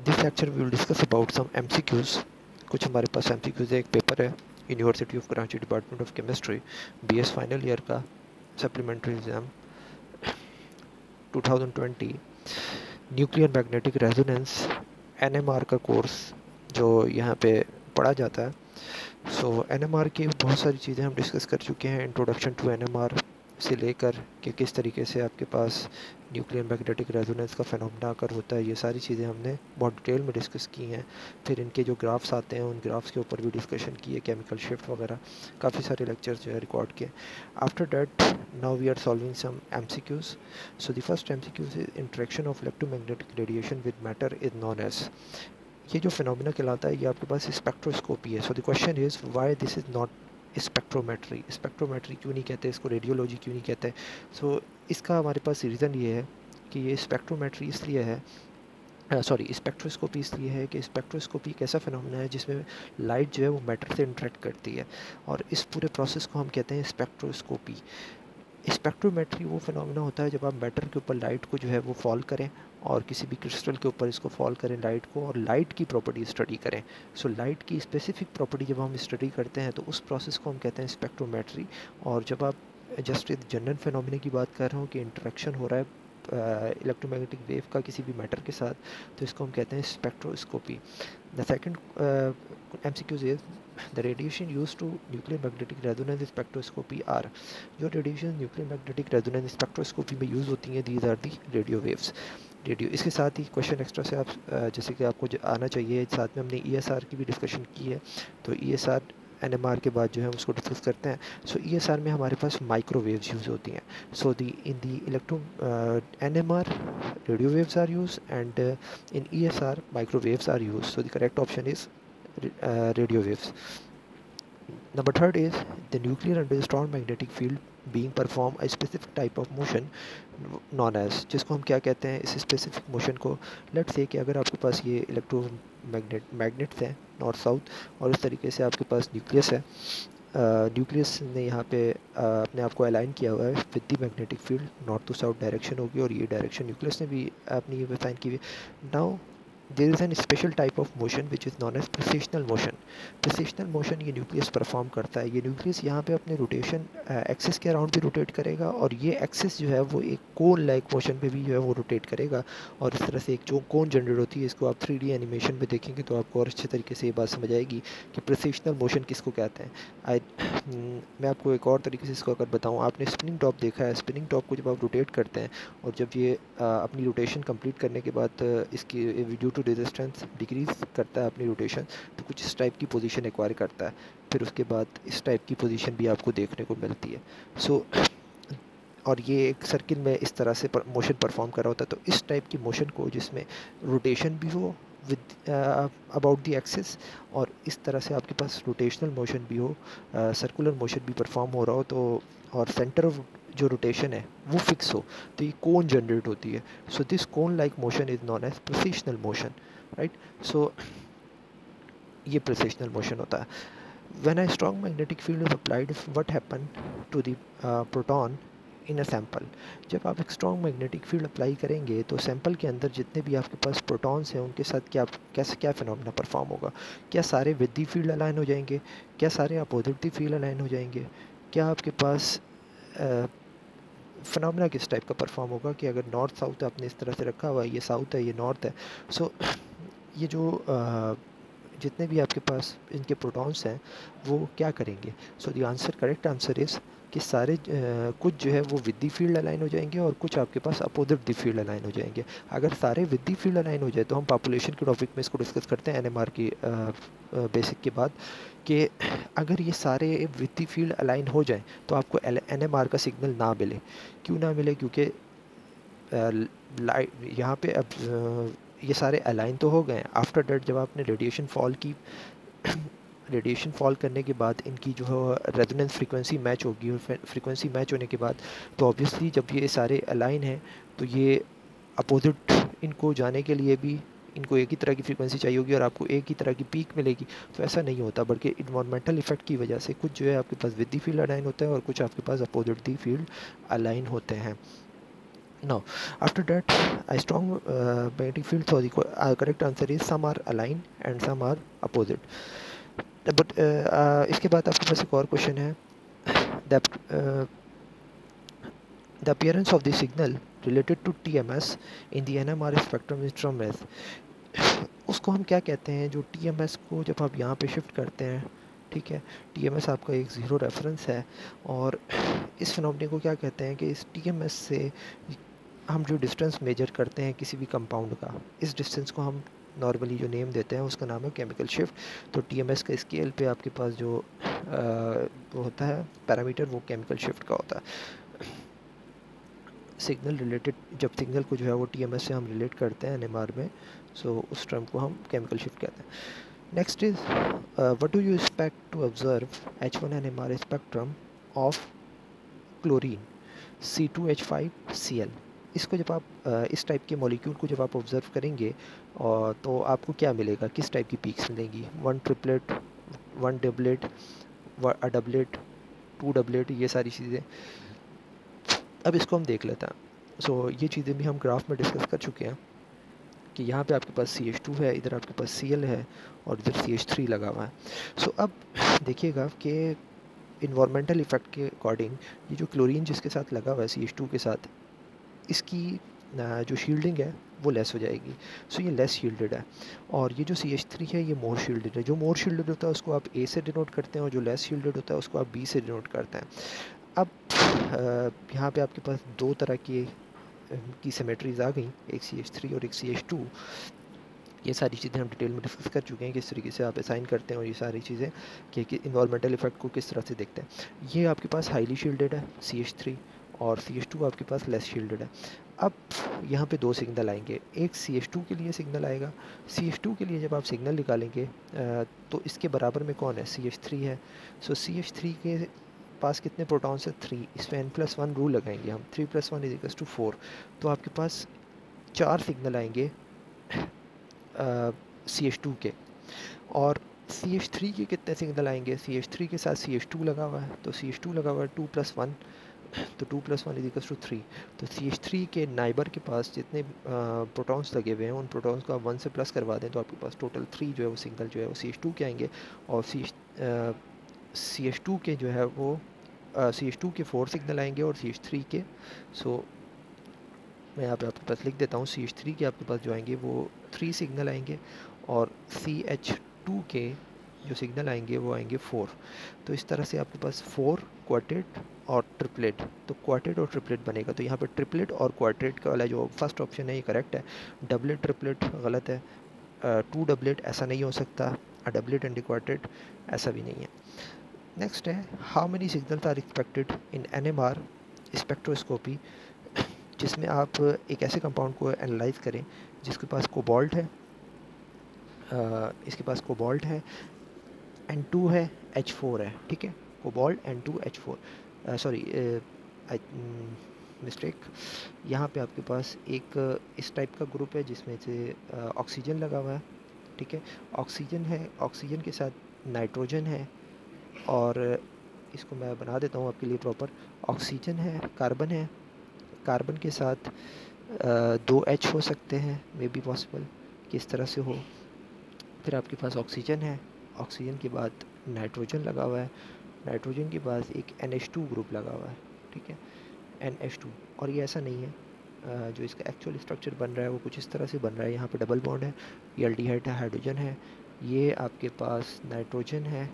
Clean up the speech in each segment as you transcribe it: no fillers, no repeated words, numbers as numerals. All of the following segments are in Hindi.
This lecture we will discuss about some MCQs. कुछ हमारे पास एमसीक्यूज है। एक पेपर है university of Karachi department of chemistry BS final year का supplementary exam 2020 nuclear magnetic resonance NMR का कोर्स जो यहाँ पे पढ़ा जाता है। सो एनएमआर की बहुत सारी चीज़ें हम डिस्कस कर चुके हैं, इंट्रोडक्शन टू एनएमआर से लेकर कि किस तरीके से आपके पास न्यूक्लियर मैग्नेटिक रेजोनेंस का फेनोमेना आकर होता है, ये सारी चीज़ें हमने बहुत डिटेल में डिस्कस की हैं। फिर इनके जो ग्राफ्स आते हैं उन ग्राफ्स के ऊपर भी डिस्कशन की है, केमिकल शिफ्ट वगैरह काफ़ी सारे लेक्चर्स जो है रिकॉर्ड किए। After that now we are solving some MCQs. So the first MCQs is interaction of electromagnetic radiation with matter is known as. ये जो फिनोमिना कहलाता है ये आपके पास स्पेक्ट्रोस्कोपी है। So the question is why this is not spectrometry. Spectrometry क्यों नहीं कहते इसको, रेडियोलॉजी क्यों नहीं कहते? सो इसका हमारे पास रीज़न ये है कि ये स्पेक्ट्रोमेट्री इसलिए है, स्पेक्ट्रोस्कोपी इसलिए है कि स्पेक्ट्रोस्कोपी एक ऐसा फिनोमिना है जिसमें लाइट जो है वो मैटर से इंटरेक्ट करती है और इस पूरे प्रोसेस को हम कहते हैं स्पेक्ट्रोस्कोपी। स्पेक्ट्रोमेट्री वो फिनोमिना होता है जब आप मैटर के ऊपर लाइट को जो है वो फॉल करें और किसी भी क्रिस्टल के ऊपर इसको फॉल करें लाइट को, और लाइट की प्रॉपर्टी स्टडी करें। सो लाइट की स्पेसिफिक प्रॉपर्टी जब हम स्टडी करते हैं तो उस प्रोसेस को हम कहते हैं स्पेक्ट्रोमेट्री। और जब आप जस्ट एक जनरल फिनोमिना की बात कर रहा हूँ कि इंटरेक्शन हो रहा है इलेक्ट्रोमैग्नेटिक वेव का किसी भी मैटर के साथ, तो इसको हम कहते हैं spectroscopy. The second MCQ is the radiation use to nuclear magnetic resonance spectroscopy are. जो radiation nuclear magnetic resonance spectroscopy में यूज़ होती हैं these are the radio waves. Radio इसके साथ ही क्वेश्चन एक्स्ट्रा से आप जैसे कि आपको आना चाहिए, साथ में हमने ESR की भी डिस्कशन की है। तो ESR NMR के बाद जो है उसको डिस्कस करते हैं। सो ESR में हमारे पास माइक्रोवेव्स यूज़ होती हैं। So the in the NMR radio waves are use and in ESR microwaves are use. So the correct option is radio waves. Number third is the nuclear under strong magnetic field being perform a specific type of motion known as, जिसको हम क्या कहते हैं इस स्पेसिफिक मोशन को। लेट्स से कि अगर आपके पास ये मैग्नेट्स हैं नॉर्थ साउथ और इस तरीके से आपके पास न्यूक्लियस है, न्यूक्लियस ने यहाँ पे अपने आप को अलाइन किया हुआ है with the magnetic field, north to south direction होगी और ये डायरेक्शन न्यूक्लियस ने भी अपनी ये साइन की हुई। Now there is an special type of motion which is known as precessional motion. Precessional motion ये न्यूक्लियस परफॉर्म करता है। ये न्यूक्लियस यहाँ पे अपने रोटेशन एक्सिस के अराउंड भी रोटेट करेगा और ये एक्सिस जो है वो एक कोन लाइक मोशन पे भी जो है वो रोटेट करेगा और इस तरह से एक जो कोन जनरेट होती है, इसको आप 3D एनिमेशन में देखेंगे तो आपको और अच्छे तरीके से ये बात समझ आएगी कि प्रिसिशनल मोशन किसको कहते हैं। मैं आपको एक और तरीके से इसको अगर बताऊँ, आपने स्पिनिंग टॉप देखा है। स्पिनिंग टॉप को जब आप रोटेट करते हैं और जब ये अपनी रोटेशन कंप्लीट करने के बाद इसकी ड्यू टू रेजिस्टेंस डिक्रीज करता है अपनी रोटेशन, तो कुछ इस टाइप की पोजीशन एक्वायर करता है। फिर उसके बाद इस टाइप की पोजीशन भी आपको देखने को मिलती है। सो और ये एक सर्किल में इस तरह से मोशन परफॉर्म कर रहा होता है। तो इस टाइप की मोशन को जिसमें रोटेशन भी हो विद अबाउट द एक्सिस और इस तरह से आपके पास रोटेशनल मोशन भी हो, सर्कुलर मोशन भी परफॉर्म हो रहा हो, तो और सेंटर ऑफ जो रोटेशन है वो फिक्स हो, तो ये कोन जनरेट होती है। So this cone like motion is known as precessional motion, right. So ये प्रिसिशनल मोशन होता है। When a strong magnetic field is applied, what happen to the proton in a sample. जब आप एक स्ट्रॉन्ग मैग्नेटिक फील्ड अप्लाई करेंगे तो सैम्पल के अंदर जितने भी आपके पास प्रोटॉन्स हैं उनके साथ क्या फिनोमेना परफॉर्म होगा? क्या सारे विद द फील्ड अलाइन हो जाएंगे? क्या सारे अपोजिट द फील्ड अलाइन हो जाएंगे? क्या आपके पास फिनोमेना किस टाइप का परफॉर्म होगा कि अगर नॉर्थ साउथ आपने इस तरह से रखा हुआ है, ये साउथ है ये नॉर्थ है, सो ये जो जितने भी आपके पास इनके प्रोटॉन्स हैं वो क्या करेंगे? So the answer, correct answer is कि सारे कुछ जो है वो विद द फील्ड अलाइन हो जाएंगे और कुछ आपके पास अपोजिट द फील्ड अलाइन हो जाएंगे। अगर सारे विद द फील्ड अलाइन हो जाए तो हम पॉपुलेशन के टॉपिक में इसको डिस्कस करते हैं NMR की बेसिक के बाद, कि अगर ये सारे विद द फील्ड अलाइन हो जाएं तो आपको NMR का सिग्नल ना मिले। क्यों ना मिले? क्योंकि लाइट यहाँ पे अब ये सारे अलाइन तो हो गए। आफ्टर डेट जब आपने रेडिएशन फॉल की रेडिएशन फॉल करने के बाद इनकी जो है रेजोनेंस फ्रीक्वेंसी मैच होगी और फ्रीक्वेंसी मैच होने के बाद तो ऑब्वियसली जब ये सारे अलाइन हैं तो ये अपोजिट इनको जाने के लिए भी इनको एक ही तरह की फ्रीक्वेंसी चाहिए होगी और आपको एक ही तरह की पीक मिलेगी। तो ऐसा नहीं होता, बल्कि इन्वायरमेंटल इफेक्ट की वजह से कुछ जो है आपके पास विद द फील्ड अलाइन होता है और कुछ आपके पास अपोजिट द फील्ड अलाइन होते हैं। Now, after that, a strong magnetic field. So the correct answer is some are aligned and some are opposite. But इसके बाद आपके पास एक और क्वेश्चन है. That the appearance of the signal related to TMS in the NMR spectrum is termed as. उसको हम क्या कहते हैं, जो TMS को जब आप यहाँ पे शिफ्ट करते हैं, ठीक है, TMS आपका एक ज़ीरो रेफरेंस है, और इस फिनोमेना को क्या कहते हैं कि इस TMS से हम जो डिस्टेंस मेजर करते हैं किसी भी कंपाउंड का, इस डिस्टेंस को हम नॉर्मली जो नेम देते हैं उसका नाम है केमिकल शिफ्ट. तो TMS का स्केल पे आपके पास जो वो होता है पैरामीटर, वो केमिकल शिफ्ट का होता है. सिग्नल रिलेटेड, जब सिग्नल को जो है वो TMS से हम रिलेट करते हैं NMR में, सो उस टर्म को हम केमिकल शिफ्ट कहते हैं. Next is what do you expect to observe H1 NMR spectrum of chlorine C2H5Cl. इसको जब आप इस टाइप के मॉलिक्यूल को जब आप ऑब्जर्व करेंगे और तो आपको क्या मिलेगा, किस टाइप की पीक्स मिलेंगी, one triplet, one doublet, a doublet, two doublet, ये सारी चीज़ें. अब इसको हम देख लेते हैं. सो ये चीज़ें भी हम ग्राफ में डिस्कस कर चुके हैं कि यहाँ पे आपके पास CH2 है, इधर आपके पास Cl है, और इधर CH3 लगा हुआ है. सो अब देखिएगा कि इन्वायरमेंटल इफ़ेक्ट के अकॉर्डिंग ये जो क्लोरीन जिसके साथ लगा हुआ है CH2 के साथ, इसकी जो शील्डिंग है वो लेस हो जाएगी. सो ये लेस शील्डेड है, और ये जो CH3 है ये मोर शील्डेड है. जो मोर शील्डेड होता है उसको आप A से डिनोट करते हैं, और जो लेस शील्डेड होता है उसको आप B से डिनोट करते हैं. अब यहाँ पे आपके पास दो तरह की सिमेट्रीज आ गई, एक CH3 और एक CH2. ये सारी चीज़ें हम डिटेल में डिस्कस कर चुके हैं, किस तरीके से आप असाइन करते हैं, और ये सारी चीज़ें कि इन्वायरमेंटल इफेक्ट को किस तरह से देखते हैं. ये आपके पास हाईली शील्डेड है CH3, और CH2 आपके पास लेस शील्डेड है. अब यहाँ पे दो सिग्नल आएंगे, एक CH2 के लिए सिग्नल आएगा. CH2 के लिए जब आप सिग्नल निकालेंगे तो इसके बराबर में कौन है, CH3 है. सो CH3 के पास कितने प्रोटॉन्स है, 3. इसमें n+1 रूल लगाएंगे हम, 3+1 = 4. तो आपके पास 4 सिग्नल आएंगे CH2 के, और CH3 के कितने सिग्नल आएंगे, CH3 के साथ CH2 लगा हुआ है, तो CH2 लगा हुआ है 2+1, तो 2+1 = 3. तो CH3 के नाइबर के पास जितने प्रोटॉन्स लगे हुए हैं, उन प्रोटॉन्स को आप 1 से प्लस करवा दें, तो आपके पास टोटल 3 जो है वो सिग्नल जो है वो CH2 के आएंगे. और CH2 के जो है वो CH2 के 4 सिग्नल आएंगे, और CH3 के, सो मैं यहाँ पे आपके पास लिख देता हूँ, CH3 के आपके पास जो आएंगे वो 3 सिग्नल आएंगे, और CH2 के जो सिग्नल आएंगे वो आएंगे 4. तो इस तरह से आपके पास 4 क्वार्टेट और ट्रिपलेट, तो क्वार्टेट और ट्रिपलेट बनेगा. तो यहाँ पे ट्रिपलेट और क्वार्टेट का वाला जो फर्स्ट ऑप्शन है ये करेक्ट है. डबलेट ट्रिपलेट गलत है, 2 डबलेट ऐसा नहीं हो सकता, डबलेट एंड क्वार्टेट ऐसा भी नहीं है. नेक्स्ट है, how many signals are expected in NMR spectroscopy, जिसमें आप एक ऐसे कंपाउंड को एनालाइज करें जिसके पास कोबाल्ट है, इसके पास कोबाल्ट है, N2 है, H4 है, ठीक है, cobalt N2 H4, sorry mistake. यहाँ पे आपके पास एक इस टाइप का ग्रुप है जिसमें से ऑक्सीजन लगा हुआ है, ठीक है, ऑक्सीजन है, ऑक्सीजन के साथ नाइट्रोजन है, और इसको मैं बना देता हूँ आपके लिए प्रॉपर. ऑक्सीजन है, कार्बन है, कार्बन के साथ 2 H हो सकते हैं, मे बी पॉसिबल कि इस तरह से हो. फिर आपके पास ऑक्सीजन है, ऑक्सीजन के बाद नाइट्रोजन लगा हुआ है, नाइट्रोजन के बाद एक NH2 ग्रुप लगा हुआ है, ठीक है, NH2. और ये ऐसा नहीं है, जो इसका एक्चुअल स्ट्रक्चर बन रहा है वो कुछ इस तरह से बन रहा है. यहाँ पे डबल बॉन्ड है, ये एल्डिहाइड है, हाइड्रोजन है, ये आपके पास नाइट्रोजन है,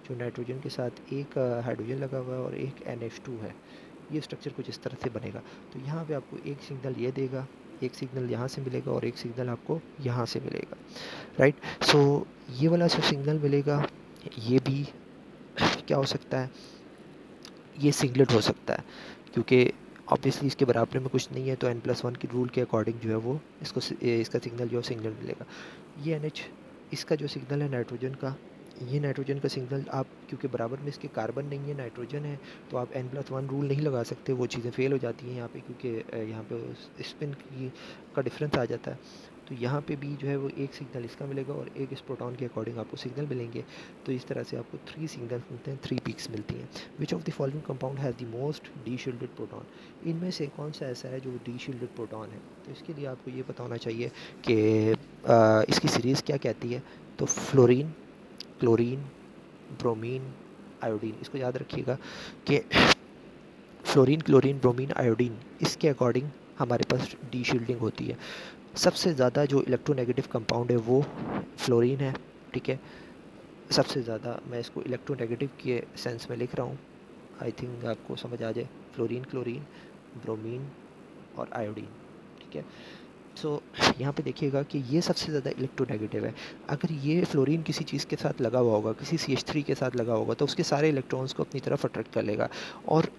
जो नाइट्रोजन के साथ एक हाइड्रोजन लगा हुआ है, और एक NH2 है. ये स्ट्रक्चर कुछ इस तरह से बनेगा. तो यहाँ पे आपको एक सिग्नल ये देगा, एक सिग्नल यहाँ से मिलेगा, और एक सिग्नल आपको यहाँ से मिलेगा, राइट. सो ये वाला जो सिग्नल मिलेगा ये भी क्या हो सकता है, ये सिंगलेट हो सकता है, क्योंकि ऑब्वियसली इसके बराबर में कुछ नहीं है, तो n+1 की रूल के अकॉर्डिंग जो है वो इसका सिग्नल जो है सिंगल मिलेगा. ये NH, इसका जो सिग्नल है नाइट्रोजन का, ये नाइट्रोजन का सिग्नल आप, क्योंकि बराबर में इसके कार्बन नहीं है, नाइट्रोजन है, तो आप n+1 रूल नहीं लगा सकते, वो चीज़ें फेल हो जाती हैं यहाँ पे, क्योंकि यहाँ पे स्पिन का डिफरेंस आ जाता है. तो यहाँ पे भी जो है वो एक सिग्नल इसका मिलेगा और एक इस प्रोटॉन के अकॉर्डिंग आपको सिग्नल मिलेंगे। तो इस तरह से आपको 3 सिग्नल्स मिलते हैं, 3 पीक्स मिलती हैं। Which of the following compound has the most D shielded proton, इनमें से कौन सा ऐसा है जो डी शील्डेड प्रोटॉन है। तो इसके लिए आपको ये पता होना चाहिए कि इसकी सीरीज़ क्या कहती है। तो फ्लोरीन, क्लोरीन, ब्रोमीन, आयोडीन, इसको याद रखिएगा कि फ्लोरीन, क्लोरीन, ब्रोमीन, आयोडीन, इसके अकॉर्डिंग हमारे पास डी शील्डिंग होती है। सबसे ज़्यादा जो इलेक्ट्रोनेगेटिव कंपाउंड है वो फ्लोरीन है, ठीक है। सबसे ज़्यादा, मैं इसको इलेक्ट्रोनेगेटिव के सेंस में लिख रहा हूँ, आई थिंक आपको समझ आ जाए। फ्लोरीन, क्लोरीन, ब्रोमीन और आयोडीन, ठीक है। सो यहाँ पे देखिएगा कि ये सबसे ज़्यादा इलेक्ट्रोनेगेटिव है। अगर ये फ्लोरीन किसी चीज़ के साथ लगा हुआ होगा, किसी CH3 के साथ लगा होगा, तो उसके सारे इलेक्ट्रॉन्स को अपनी तरफ अट्रैक्ट कर लेगा। और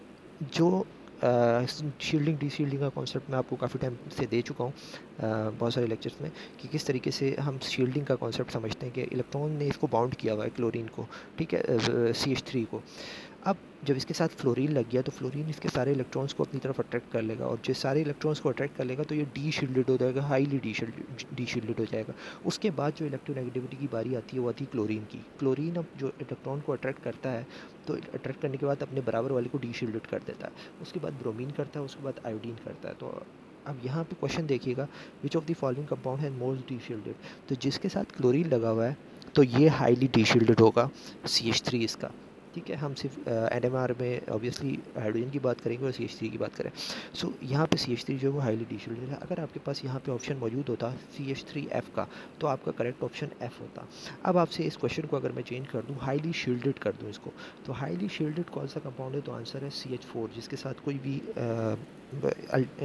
जो शील्डिंग डी शील्डिंग का कॉन्सेप्ट मैं आपको काफ़ी टाइम से दे चुका हूँ बहुत सारे लेक्चर्स में, कि किस तरीके से हम शील्डिंग का कॉन्सेप्ट समझते हैं कि इलेक्ट्रॉन ने इसको बाउंड किया हुआ है क्लोरीन को, ठीक है, CH3 को। अब जब इसके साथ फ्लोरीन लग गया तो फ्लोरीन इसके सारे इलेक्ट्रॉन्स को अपनी तरफ अट्रैक्ट कर लेगा, और जो सारे इलेक्ट्रॉन्स को अट्रैक्ट कर लेगा तो ये डी शील्डेड हो जाएगा, हाईली डी शील्डेड हो जाएगा। उसके बाद जो इलेक्ट्रोनेगेटिविटी की बारी आती है वो आती है क्लोरीन की। क्लोरीन अब जो इलेक्ट्रॉन को अट्रैक्ट करता है, तो अट्रैक्ट करने के बाद अपने बराबर वाले को डी शील्डेड कर देता है। उसके बाद ब्रोमीन करता है, उसके बाद आयोडीन करता है। तो अब यहाँ पे क्वेश्चन देखिएगा, which of the following compound है मोस्ट डी शील्डेड। तो जिसके साथ क्लोरीन लगा हुआ है तो ये हाईली डी शील्डेड होगा, CH3 इसका, ठीक है। हम सिर्फ NMR में ऑब्वियसली हाइड्रोजन की बात करेंगे और CH3 की बात करें। सो यहाँ पे CH3 जो है वो हाईली डी शील्डेड है। अगर आपके पास यहाँ पे ऑप्शन मौजूद होता CH3F का, तो आपका करेक्ट ऑप्शन F होता। अब आपसे इस क्वेश्चन को अगर मैं चेंज कर दूँ, हाईली शील्डेड कर दूँ इसको, तो हाईली शील्डेड कौन सा कंपाउंड है, तो आंसर है CH4, जिसके साथ कोई भी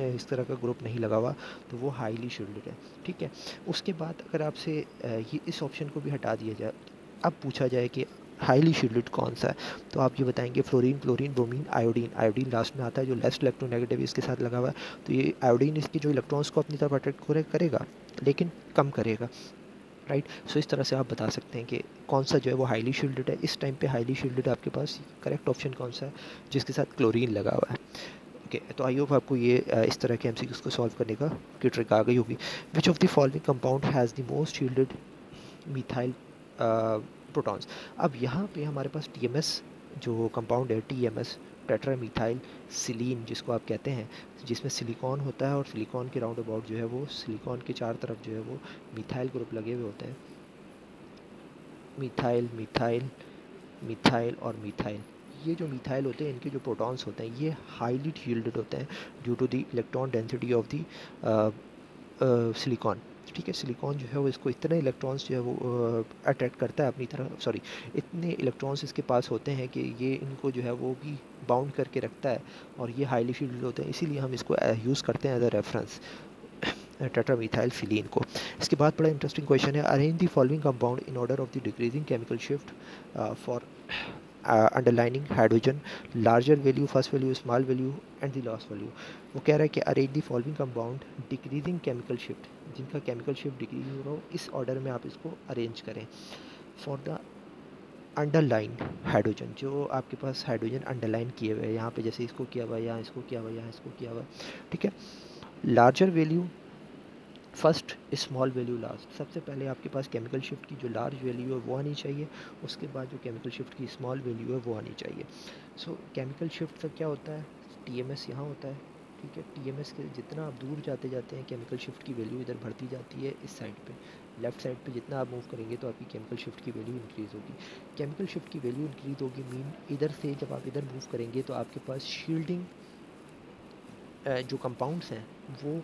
इस तरह का ग्रुप नहीं लगा हुआ, तो वो हाईली शील्डेड है, ठीक है। उसके बाद अगर आपसे ये इस ऑप्शन को भी हटा दिया जाए, अब पूछा जाए कि हाईली शील्डेड कौन सा है, तो आप ये बताएंगे fluorine, chlorine, bromine, iodine. Iodine last में आता है, जो लेस इलेक्ट्रोनेगेटिव इसके साथ लगा हुआ है। तो ये आयोडीन इसके जो इलेक्ट्रॉन्स को अपनी तरफ अट्रैक्ट करेगा, लेकिन कम करेगा, राइट। सो इस तरह से आप बता सकते हैं कि कौन सा जो है वो हाईली शील्डेड है। इस टाइम पे हाईली शील्डेड आपके पास करेक्ट ऑप्शन कौन सा है, जिसके साथ क्लोरीन लगा हुआ है। ओके, तो आई होप आपको ये इस तरह के MCQs को सॉल्व करने का की ट्रिक आ गई होगी। Which of the following compound has the most shielded methyl protons. अब यहाँ पे हमारे पास TMS जो कंपाउंड है, TMS टेट्रामीथाइल सिलीन जिसको आप कहते हैं, जिसमें सिलिकॉन होता है, और सिलिकॉन के राउंड अबाउट जो है वो सिलिकॉन के चार तरफ जो है वो मिथाइल ग्रुप लगे हुए होते हैं। मिथाइल, मिथाइल, मिथाइल और मिथाइल, ये जो मिथाइल होते हैं इनके जो प्रोटॉन्स होते हैं ये हाईली शील्डेड होते हैं due to the electron density of the silicon, ठीक है। सिलिकॉन जो है वो इसको इतने इलेक्ट्रॉन्स जो है वो अट्रैक्ट करता है अपनी तरफ, सॉरी, इतने इलेक्ट्रॉन्स इसके पास होते हैं कि ये इनको जो है वो भी बाउंड करके रखता है, और ये हाईली शील्डेड होते हैं, इसीलिए हम इसको यूज़ करते हैं एज अ रेफरेंस, टेट्रामीथाइल फिलीन को। इसके बाद बड़ा इंटरेस्टिंग क्वेश्चन है, arrange the following compound in order of the decreasing chemical shift for underlining hydrogen, larger value, first value, small value and the last value. वो कह रहा है कि arrange the following compound decreasing chemical shift, जिनका केमिकल शिफ्ट डिक्रीज हो रहा हो, इस ऑर्डर में आप इसको अरेंज करें। फॉर द अंडरलाइन हाइड्रोजन, जो आपके पास हाइड्रोजन अंडरलाइन किए हुए हैं, यहाँ पे जैसे इसको किया हुआ है, यहाँ इसको किया हुआ है, यहाँ इसको किया हुआ है, ठीक है। Larger value first, small value last. सबसे पहले आपके पास केमिकल शिफ्ट की जो लार्ज वैल्यू है वो आनी चाहिए, उसके बाद जो केमिकल शिफ्ट की स्मॉल वैल्यू है वो आनी चाहिए। सो केमिकल शिफ्ट का क्या होता है, TMS यहाँ होता है, ठीक है। TMS के जितना आप दूर जाते जाते हैं केमिकल शिफ्ट की वैल्यू इधर बढ़ती जाती है, इस साइड पे, लेफ्ट साइड पे जितना आप मूव करेंगे तो आपकी केमिकल शिफ्ट की वैल्यू इंक्रीज़ होगी। केमिकल शिफ्ट की वैल्यू इंक्रीज़ होगी मीन इधर से जब आप इधर मूव करेंगे तो आपके पास शील्डिंग जो कंपाउंड्स हैं वो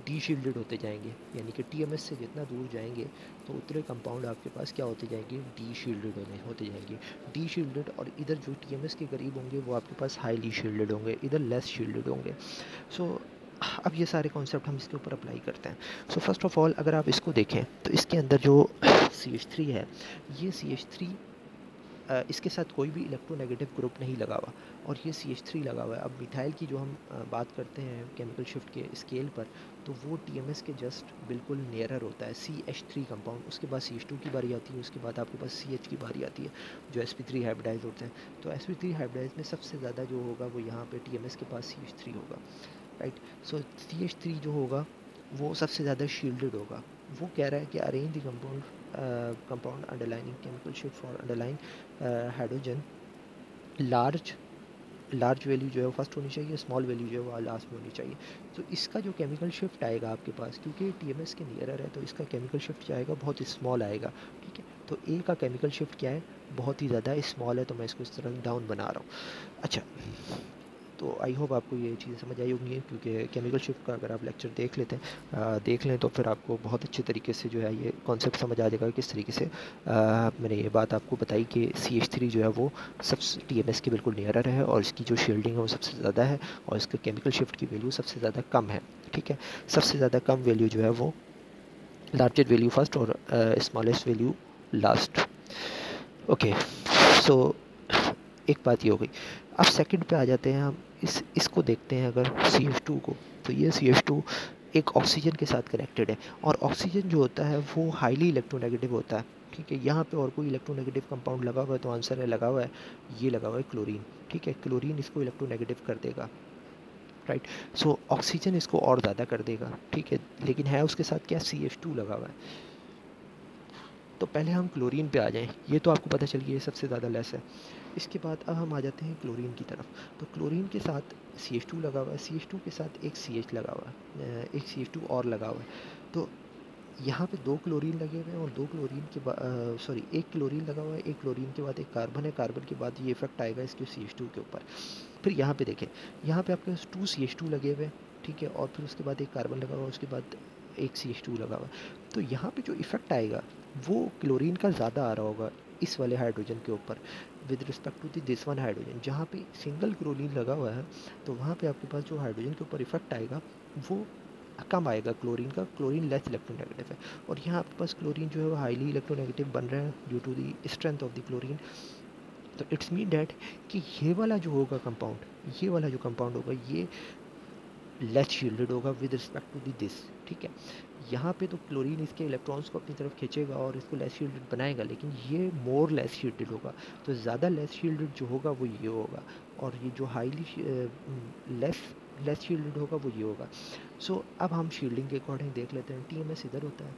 डी शील्डेड होते जाएंगे, यानी कि TMS से जितना दूर जाएंगे तो उतने कंपाउंड आपके पास क्या होते जाएंगे, डी शील्डेड होते जाएंगे। डी शील्डेड, और इधर जो TMS के करीब होंगे वो आपके पास हाईली शील्डेड होंगे, इधर लेस शील्डेड होंगे। सो अब ये सारे कॉन्सेप्ट हम इसके ऊपर अप्लाई करते हैं। सो फर्स्ट ऑफ ऑल अगर आप इसको देखें तो इसके अंदर जो CH3 है, ये CH3 इसके साथ कोई भी इलेक्ट्रोनेगेटिव ग्रुप नहीं लगा हुआ, और ये CH3 लगा हुआ है। अब मिथाइल की जो हम बात करते हैं केमिकल शिफ्ट के स्केल पर, तो वो TMS के जस्ट बिल्कुल नियरर होता है, CH3 कंपाउंड। उसके बाद CH2 की बारी आती है, उसके बाद आपके पास CH की बारी आती है, जो sp3 हाइब्रिडाइज होते हैं। तो sp3 हाइब्रिडाइज में सबसे ज़्यादा जो होगा वो यहाँ पे TMS के पास CH3 होगा, राइट। सो CH3 जो होगा वो सबसे ज़्यादा शील्डेड होगा, वो कह रहा है कि arrange the compound underlining chemical shift for underline hydrogen, large value जो है वो फर्स्ट होनी चाहिए, स्मॉल वैल्यू जो है वो लास्ट में होनी चाहिए। तो इसका जो केमिकल शिफ्ट आएगा आपके पास, क्योंकि टीएमएस के नियरर है, तो इसका केमिकल शिफ्ट जो आएगा बहुत ही स्मॉल आएगा, ठीक है। तो ए का केमिकल शिफ्ट क्या है, बहुत ही ज़्यादा स्मॉल है, तो मैं इसको इस तरह डाउन बना रहा हूँ। अच्छा, तो आई होप आपको ये चीज़ समझ आई होंगी, क्योंकि केमिकल शिफ्ट का अगर आप लेक्चर देख लें तो फिर आपको बहुत अच्छे तरीके से जो है ये कॉन्सेप्ट समझ आ जाएगा किस तरीके से मैंने ये बात आपको बताई कि CH3 जो है वो सबसे TMS के बिल्कुल नियरर है, और इसकी जो शील्डिंग है वो सबसे ज़्यादा है, और इसका केमिकल शिफ्ट की वैल्यू सबसे ज़्यादा कम है, ठीक है। सबसे ज़्यादा कम वैल्यू जो है वो लार्जेस्ट वैल्यू फर्स्ट और स्मॉलेस्ट वैल्यू लास्ट। ओके, सो एक बात ये हो गई। अब सेकंड पे आ जाते हैं हम, इसको देखते हैं अगर CH2 को, तो ये CH2 एक ऑक्सीजन के साथ कनेक्टेड है, और ऑक्सीजन जो होता है वो हाईली इलेक्ट्रोनेगेटिव होता है, ठीक है। यहाँ पे और कोई इलेक्ट्रोनेगेटिव कंपाउंड लगा हुआ है, तो आंसर है लगा हुआ है, ये लगा हुआ है क्लोरीन, ठीक है। क्लोरीन इसको इलेक्ट्रोनेगेटिव कर देगा, राइट। सो ऑक्सीजन इसको और ज़्यादा कर देगा, ठीक है, लेकिन है उसके साथ क्या, CH2 लगा हुआ है। तो पहले हम क्लोरीन पे आ जाएं, ये तो आपको पता चल गया ये सबसे ज़्यादा लेस है। इसके बाद अब हम आ जाते हैं क्लोरीन की तरफ। तो क्लोरीन के साथ CH2 लगा हुआ है, CH2 के साथ एक CH लगा हुआ है, एक CH2 और लगा हुआ है। तो यहाँ पे दो क्लोरीन लगे हुए हैं, और दो क्लोरीन के बाद सॉरी एक क्लोरीन लगा हुआ है, एक क्लोरीन के बाद एक कार्बन है, कार्बन के बाद ये इफेक्ट आएगा इसके CH2 के ऊपर। फिर यहाँ पे देखें, यहाँ पे आपके 2 CH2 लगे हुए हैं, ठीक है, और फिर उसके बाद एक कार्बन लगा हुआ है, उसके बाद एक CH2 लगा हुआ है। तो यहाँ पे जो इफेक्ट आएगा वो क्लोरीन का ज़्यादा आ रहा होगा इस वाले हाइड्रोजन के ऊपर with respect to this one hydrogen. जहाँ पे सिंगल क्लोरीन लगा हुआ है, तो वहाँ पे आपके पास जो हाइड्रोजन के ऊपर इफेक्ट आएगा वो कम आएगा क्लोरीन का, क्लोरीन लेस इलेक्ट्रोनेगेटिव है। और यहाँ आपके पास क्लोरीन जो है वो हाईली इलेक्ट्रोनेगेटिव बन रहा है due to the strength of the chlorine. तो इट्स मीन डैट कि ये वाला जो होगा कंपाउंड, ये वाला जो कंपाउंड होगा ये लेस शील्डेड होगा with respect to the this, ठीक है। यहाँ पे तो क्लोरीन इसके इलेक्ट्रॉन्स को अपनी तरफ खींचेगा और इसको लेस शील्डेड बनाएगा, लेकिन ये मोर लेस शील्डेड होगा। तो ज़्यादा लेस शील्डेड जो होगा वो ये होगा, और ये जो हाईली लेस शील्डेड होगा वो ये होगा। सो अब हम शील्डिंग के अकॉर्डिंग देख लेते हैं। TMS इधर होता है,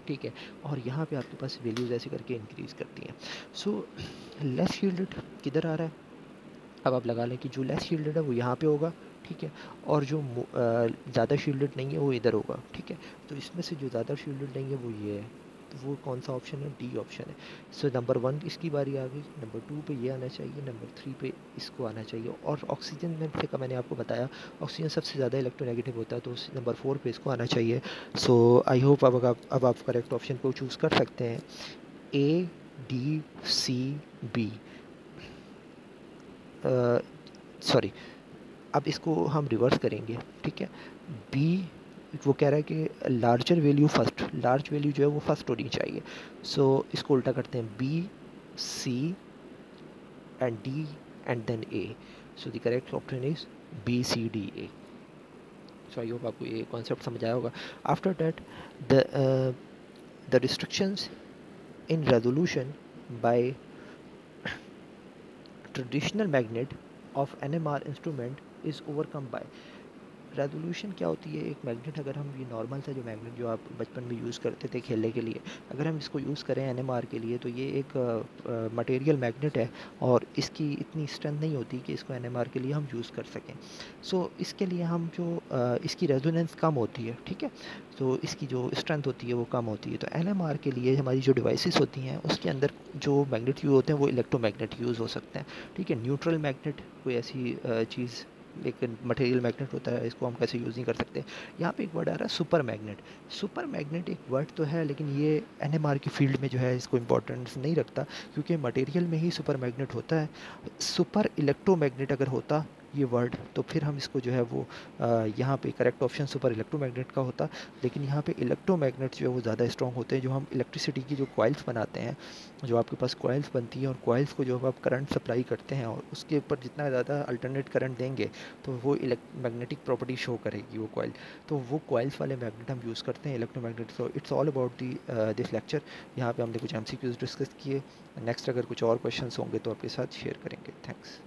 ठीक है, और यहाँ पे आपके पास वैल्यूज ऐसे करके इंक्रीज करती हैं। सो लेस शील्डेड किधर आ रहा है, अब आप लगा लें कि जो लेस शील्डेड है वो यहाँ पे होगा, ठीक है, और जो ज़्यादा शील्डेड नहीं है वो इधर होगा, ठीक है। तो इसमें से जो ज़्यादा शील्डेड नहीं है वो ये है, तो वो कौन सा ऑप्शन है, D ऑप्शन है। सो नंबर 1 इसकी बारी आ गई, नंबर 2 पे ये आना चाहिए, नंबर 3 पे इसको आना चाहिए। और ऑक्सीजन में से का मैंने आपको बताया ऑक्सीजन सबसे ज़्यादा इलेक्ट्रोनेगेटिव होता है, तो नंबर 4 पे इसको आना चाहिए। सो आई होप अब आप करेक्ट ऑप्शन को चूज़ कर सकते हैं, ADCB। सॉरी, अब इसको हम रिवर्स करेंगे, ठीक है। बी, वो कह रहा है कि larger value first, large value जो है वो फर्स्ट होनी चाहिए। सो इसको उल्टा करते हैं, BC and D and then A। So the correct option is BCDA। So I hope आपको ये कॉन्सेप्ट समझ आया होगा। After that the restrictions in resolution by traditional magnet of NMR instrument is overcome by। Resolution क्या होती है, एक मैग्नेट, अगर हम ये नॉर्मल सा जो मैग्नेट जो आप बचपन में यूज़ करते थे खेलने के लिए, अगर हम इसको यूज़ करें NMR के लिए, तो ये एक मटेरियल मैग्नेट है, और इसकी इतनी स्ट्रेंथ नहीं होती कि इसको NMR के लिए हम यूज़ कर सकें। सो इसके लिए हम जो इसकी रेजोनेंस कम होती है, ठीक है, तो इसकी जो स्ट्रेंथ होती है वो कम होती है। तो NMR के लिए हमारी जो डिवाइसेस होती हैं उसके अंदर जो मैग्नेट यूज़ होते हैं वो इलेक्ट्रोमैग्नेट यूज़ हो सकते हैं, ठीक है। न्यूट्रल मैग्नेट कोई ऐसी चीज़, एक मटेरियल मैग्नेट होता है, इसको हम कैसे यूज़ नहीं कर सकते। यहाँ पे एक वर्ड आ रहा है सुपर मैग्नेट। सुपर मैग्नेट एक वर्ड तो है, लेकिन ये NMR की फील्ड में जो है इसको इम्पोर्टेंस नहीं रखता, क्योंकि मटेरियल में ही सुपर मैग्नेट होता है। सुपर इलेक्ट्रोमैग्नेट अगर होता ये वर्ड, तो फिर हम इसको जो है वो यहाँ पे करेक्ट ऑप्शन सुपर इलेक्ट्रोमैग्नेट का होता। लेकिन यहाँ पे इलेक्ट्रोमैग्नेट जो है वो ज़्यादा स्ट्रॉन्ग होते हैं। जो हम इलेक्ट्रिसिटी की जो कॉइल्स बनाते हैं, जो आपके पास कॉइल्स बनती हैं, और कॉइल्स को जो आप करंट सप्लाई करते हैं, और उसके ऊपर जितना ज़्यादा अल्टरनेट करंट देंगे तो वो मैग्नेटिक प्रॉपर्टी शो करेगी वो कॉइल। तो वो कॉइल्स वाले मैग्नेट हम यूज़ करते हैं, electromagnet. So it's all about this lecture. यहाँ पे हमने कुछ MCQs डिस्कस किए। नेक्स्ट अगर कुछ और क्वेश्चंस होंगे तो आपके साथ शेयर करेंगे। थैंक्स।